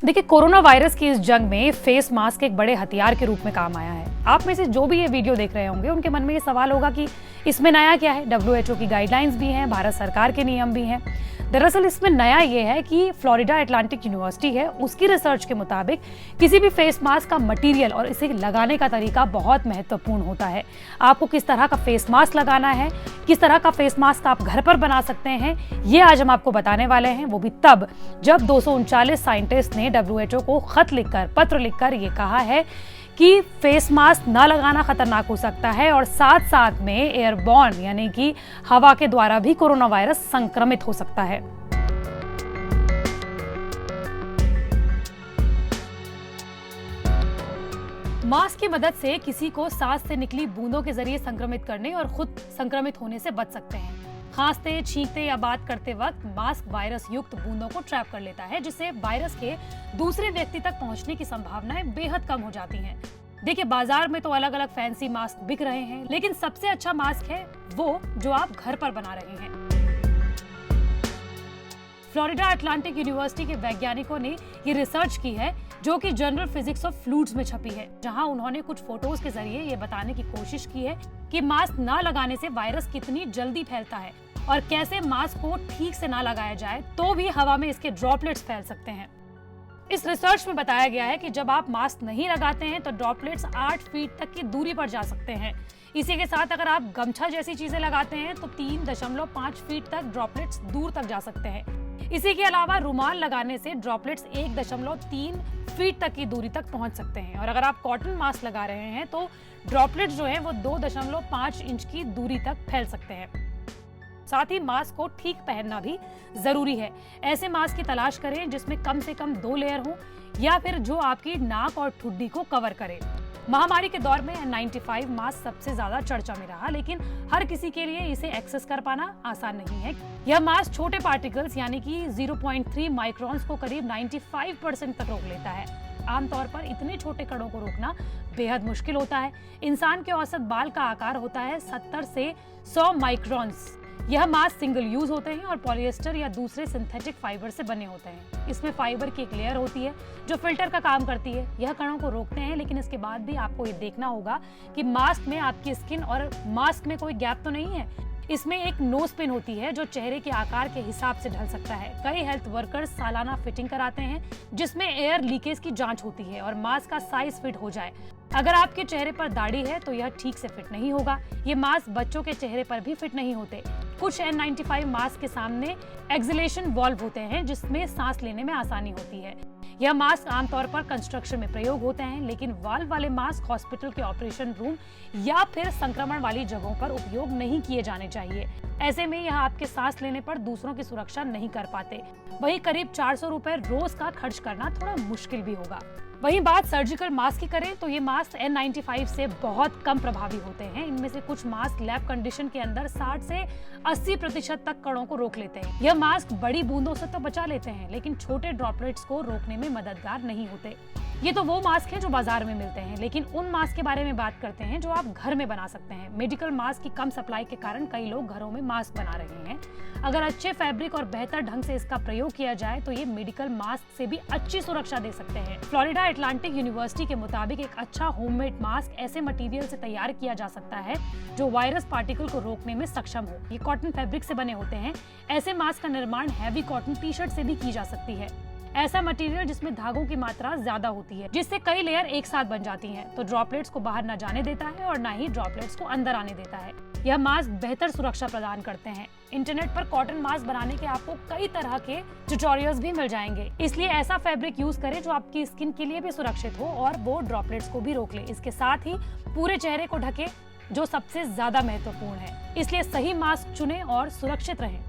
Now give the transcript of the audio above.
देखिए, corona virus की इस जंग में फेस मास्क एक बड़े हथियार के रूप में काम आया है। आप में से जो भी ये वीडियो देख रहे होंगे उनके मन में ये सवाल होगा कि इसमें नया क्या है। WHO की गाइडलाइंस भी हैं, भारत सरकार के नियम भी हैं। दरअसल इसमें नया ये है कि फ्लोरिडा अटलांटिक यूनिवर्सिटी है, उसकी रिसर्च के मुताबिक किसी भी फेस मास्क का मटेरियल और इसे लगाने का तरीका बहुत महत्वपूर्ण होता है। आपको किस तरह का फेस मास्क लगाना है, किस तरह का फेस मास्क आप घर पर बना सकते हैं, ये आज हम आपको बताने वाले हैं। वो भी तब जब 239 साइंटिस्ट ने WHO को पत्र लिखकर ये कहा है कि फेस मास्क न लगाना खतरनाक हो सकता है और साथ साथ में एयरबॉर्न यानी कि हवा के द्वारा भी कोरोना वायरस संक्रमित हो सकता है। मास्क की मदद से किसी को सांस से निकली बूंदों के जरिए संक्रमित करने और खुद संक्रमित होने से बच सकते हैं। खांसते, छींकते या बात करते वक्त मास्क वायरस युक्त बूंदों को ट्रैप कर लेता है, जिससे वायरस के दूसरे व्यक्ति तक पहुंचने की संभावनाएं बेहद कम हो जाती हैं। देखिए, बाजार में तो अलग अलग फैंसी मास्क बिक रहे हैं, लेकिन सबसे अच्छा मास्क है वो जो आप घर पर बना रहे हैं। फ्लोरिडा अटलांटिक यूनिवर्सिटी के वैज्ञानिकों ने ये रिसर्च की है जो कि जर्नल फिजिक्स ऑफ फ्लूइड्स में छपी है, जहां उन्होंने कुछ फोटोज के जरिए ये बताने की कोशिश की है कि मास्क ना लगाने से वायरस कितनी जल्दी फैलता है और कैसे मास्क को ठीक से ना लगाया जाए तो भी हवा में इसके ड्रॉपलेट्स फैल सकते हैं। इस रिसर्च में बताया गया है कि जब आप मास्क नहीं लगाते हैं तो ड्रॉपलेट्स 8 फीट तक की दूरी पर जा सकते हैं। इसी के साथ अगर आप गमछा जैसी चीजें लगाते हैं तो 3.5 फीट तक ड्रॉपलेट्स दूर तक जा सकते हैं। इसी के अलावा रुमाल लगाने से ड्रॉपलेट्स 1.3 फीट तक की दूरी तक पहुंच सकते हैं और अगर आप कॉटन मास्क लगा रहे हैं तो ड्रॉपलेट्स जो हैं वो 2.5 इंच की दूरी तक फैल सकते हैं। साथ ही मास्क को ठीक पहनना भी जरूरी है। ऐसे मास्क की तलाश करें जिसमें कम से कम 2 लेयर हो या फिर जो आपकी नाक और ठुड्डी को कवर करे। महामारी के दौर में N95 मास्क सबसे ज्यादा चर्चा में रहा, लेकिन हर किसी के लिए इसे एक्सेस कर पाना आसान नहीं है। यह मास्क छोटे पार्टिकल्स यानी कि 0.3 माइक्रॉन्स को करीब 95% तक रोक लेता है। आमतौर पर इतने छोटे कणों को रोकना बेहद मुश्किल होता है। इंसान के औसत बाल का आकार होता है 70 से 100 माइक्रॉन्स। यह मास्क सिंगल यूज होते हैं और पॉलिएस्टर या दूसरे सिंथेटिक फाइबर से बने होते हैं। इसमें फाइबर की एक लेयर होती है जो फिल्टर का काम करती है। यह कणों को रोकते हैं, लेकिन इसके बाद भी आपको ये देखना होगा कि मास्क में आपकी स्किन और मास्क में कोई गैप तो नहीं है। इसमें एक नोज पिन होती है जो चेहरे के आकार के हिसाब से ढल सकता है। कई हेल्थ वर्कर्स सालाना फिटिंग कराते हैं जिसमें एयर लीकेज की जांच होती है और मास्क का साइज फिट हो जाए। अगर आपके चेहरे पर दाढ़ी है तो यह ठीक से फिट नहीं होगा। ये मास्क बच्चों के चेहरे पर भी फिट नहीं होते। कुछ N95 मास्क के सामने एक्सलेशन वाल्व होते हैं जिसमें सांस लेने में आसानी होती है। यह मास्क आमतौर पर कंस्ट्रक्शन में प्रयोग होते हैं, लेकिन वाल्व वाले मास्क हॉस्पिटल के ऑपरेशन रूम या फिर संक्रमण वाली जगहों पर उपयोग नहीं किए जाने चाहिए। ऐसे में यह आपके सांस लेने पर दूसरों की सुरक्षा नहीं कर पाते। वहीं करीब 400 रुपए रोज का खर्च करना थोड़ा मुश्किल भी होगा। वहीं बात सर्जिकल मास्क की करें तो ये मास्क N95 से बहुत कम प्रभावी होते हैं। इनमें से कुछ मास्क लैब कंडीशन के अंदर 60 से 80% तक कणों को रोक लेते हैं। यह मास्क बड़ी बूंदों से तो बचा लेते हैं, लेकिन छोटे ड्रॉपलेट्स को रोकने में मददगार नहीं होते। ये तो वो मास्क हैं जो बाजार में मिलते हैं, लेकिन उन मास्क के बारे में बात करते हैं जो आप घर में बना सकते हैं। मेडिकल मास्क की कम सप्लाई के कारण कई लोग घरों में मास्क बना रहे हैं। अगर अच्छे फैब्रिक और बेहतर ढंग से इसका प्रयोग किया जाए तो ये मेडिकल मास्क से भी अच्छी सुरक्षा दे सकते हैं। फ्लोरिडा अटलांटिक यूनिवर्सिटी के मुताबिक एक अच्छा होममेड मास्क ऐसे मटेरियल से तैयार किया जा सकता है जो वायरस पार्टिकल को रोकने में सक्षम हो। ये कॉटन फैब्रिक से बने होते हैं। ऐसे मास्क का निर्माण हैवी कॉटन टी-शर्ट से भी की जा सकती है। ऐसा मटेरियल जिसमें धागों की मात्रा ज्यादा होती है, जिससे कई लेयर एक साथ बन जाती हैं, तो ड्रॉपलेट्स को बाहर न जाने देता है और न ही ड्रॉपलेट्स को अंदर आने देता है। यह मास्क बेहतर सुरक्षा प्रदान करते हैं। इंटरनेट पर कॉटन मास्क बनाने के आपको कई तरह के ट्यूटोरियल्स भी मिल जाएंगे, इसलिए ऐसा फैब्रिक यूज करें जो आपकी स्किन के लिए भी सुरक्षित हो और वो ड्रॉपलेट्स को भी रोक ले। इसके साथ ही पूरे चेहरे को ढके, जो सबसे ज्यादा महत्वपूर्ण है। इसलिए सही मास्क चुनें और सुरक्षित रहें।